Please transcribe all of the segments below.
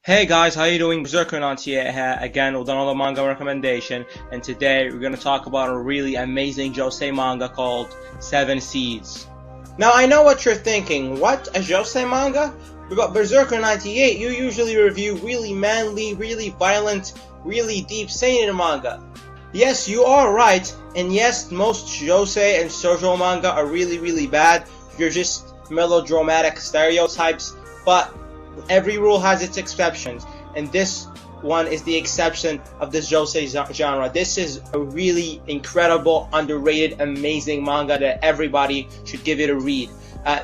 Hey guys, how you doing? Berserker here again with another manga recommendation, and today we're gonna talk about a really amazing josei manga called Seven Seeds. Now I know what you're thinking, what, a josei manga? But Berserker 98, you usually review really manly, really violent, really deep seinen manga. Yes, you are right, and yes, most josei and shoujo manga are really bad. You're just melodramatic stereotypes, but every rule has its exceptions, and this one is the exception of the josei genre. This is a really incredible, underrated, amazing manga that everybody should give it a read.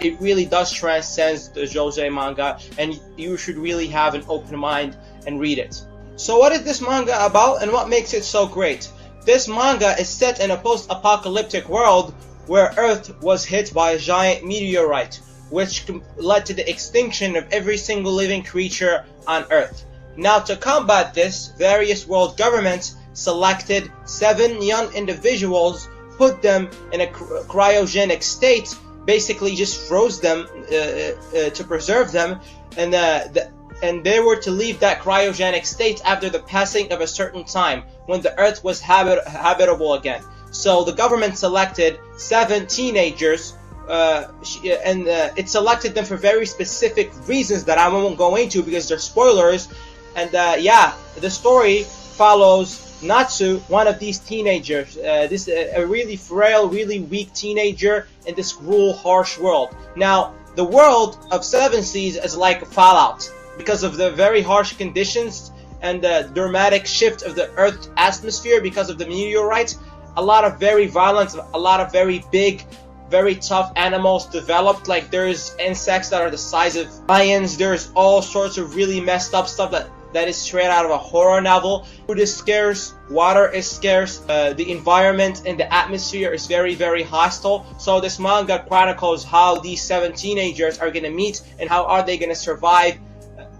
It really does transcend the josei manga, and you should really have an open mind and read it. So what is this manga about, and what makes it so great? This manga is set in a post-apocalyptic world where Earth was hit by a giant meteorite, which led to the extinction of every single living creature on Earth. Now, to combat this, various world governments selected 7 young individuals, put them in a cryogenic state, basically just froze them to preserve them, and they were to leave that cryogenic state after the passing of a certain time, when the Earth was habitable again. So the government selected 7 teenagers, and it selected them for very specific reasons that I won't go into because they're spoilers. And yeah, the story follows Natsu, one of these teenagers. This a really frail, really weak teenager in this cruel, harsh world. Now, the world of Seven Seas is like Fallout because of the very harsh conditions and the dramatic shift of the Earth's atmosphere because of the meteorite. A lot of very violent, a lot of very big, very tough animals developed. Like there's insects that are the size of lions. There's all sorts of really messed up stuff that is straight out of a horror novel. Food is scarce, water is scarce, the environment and the atmosphere is very hostile. So this manga chronicles how these 7 teenagers are gonna meet and how are they gonna survive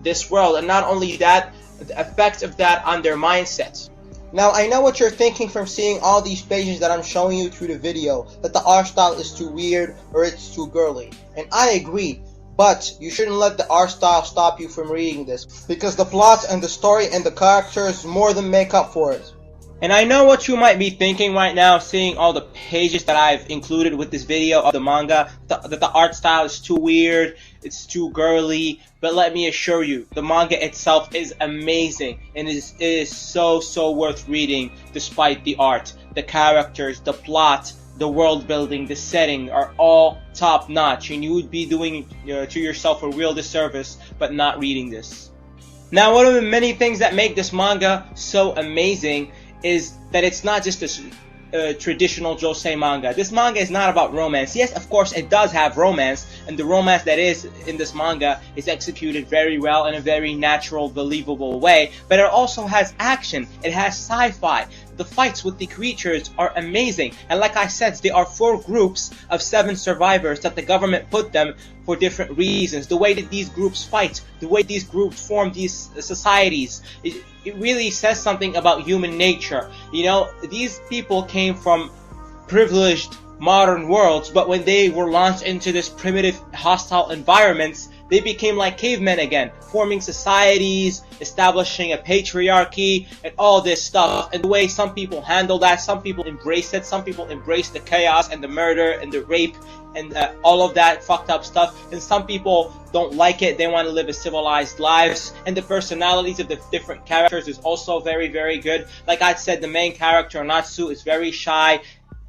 this world, and not only that, the effect of that on their mindset. Now, I know what you're thinking from seeing all these pages that I'm showing you through the video, that the art style is too weird or it's too girly. And I agree, but you shouldn't let the art style stop you from reading this, because the plot and the story and the characters more than make up for it. And I know what you might be thinking right now, seeing all the pages that I've included with this video of the manga, that the art style is too weird, it's too girly, but let me assure you, the manga itself is amazing, and it is so worth reading despite the art. The characters, the plot, the world building, the setting are all top notch, and you would be doing to yourself a real disservice but not reading this. Now, one of the many things that make this manga so amazing is that it's not just this traditional josei manga. This manga is not about romance. Yes, of course, it does have romance, and the romance that is in this manga is executed very well in a very natural, believable way, but it also has action, it has sci-fi. The fights with the creatures are amazing, and like I said, there are 4 groups of 7 survivors that the government put them for different reasons. The way that these groups fight, the way these groups form these societies, it really says something about human nature. You know, these people came from privileged modern worlds, but when they were launched into this primitive, hostile environments, they became like cavemen again, forming societies, establishing a patriarchy, and all this stuff. And the way some people handle that, some people embrace it, some people embrace the chaos and the murder and the rape and all of that fucked up stuff, and some people don't like it, they want to live a civilized lives. And the personalities of the different characters is also very good. Like I said, the main character, Natsu, is very shy.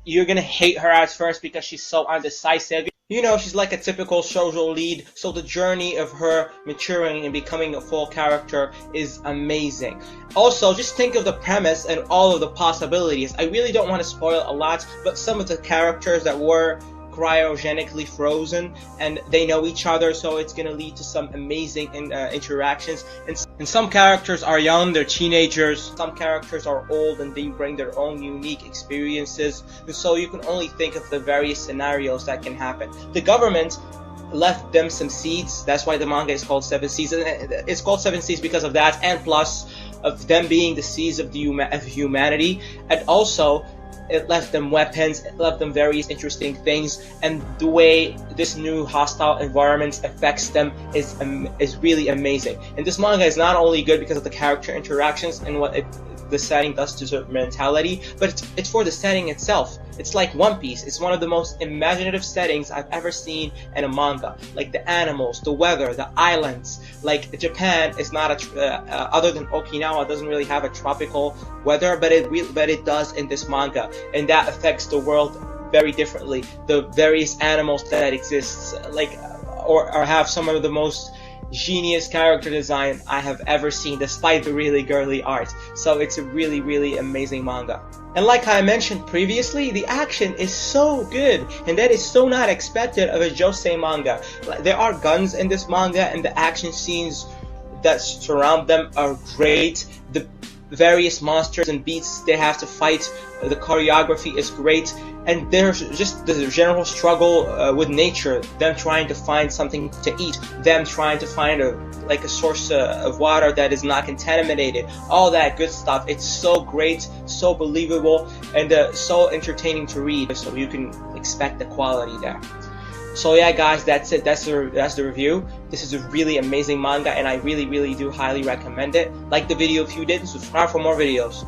You're gonna hate her at first because she's so undecisive. You know, she's like a typical shoujo lead, so the journey of her maturing and becoming a full character is amazing. Also, just think of the premise and all of the possibilities. I really don't want to spoil a lot, but some of the characters that were cryogenically frozen, and they know each other, so it's gonna lead to some amazing interactions. And some characters are young, they're teenagers. Some characters are old and they bring their own unique experiences, and so you can only think of the various scenarios that can happen. The government left them some seeds. That's why the manga is called Seven Seeds. It's called Seven Seeds because of that, and plus of them being the seeds of humanity. And also, it left them weapons, it left them various interesting things, and the way this new hostile environment affects them is really amazing. And this manga is not only good because of the character interactions and what the setting does to the mentality, but it's for the setting itself. It's like One Piece. It's one of the most imaginative settings I've ever seen in a manga. Like the animals, the weather, the islands. Like Japan is not other than Okinawa, doesn't really have a tropical weather, but it does in this manga, and that affects the world very differently. The various animals that exist, like or have some of the most genius character design I have ever seen, despite the really girly art. So it's a really, really amazing manga. And like I mentioned previously, the action is so good, and that is so not expected of a josei manga. There are guns in this manga, and the action scenes that surround them are great. The various monsters and beasts they have to fight, the choreography is great, and there's just the general struggle with nature, them trying to find something to eat, them trying to find a source of water that is not contaminated, all that good stuff. It's so great, so believable, and so entertaining to read, so you can expect the quality there. So yeah guys, that's it. That's the review. This is a really amazing manga, and I really, really do highly recommend it. Like the video if you did, and subscribe for more videos.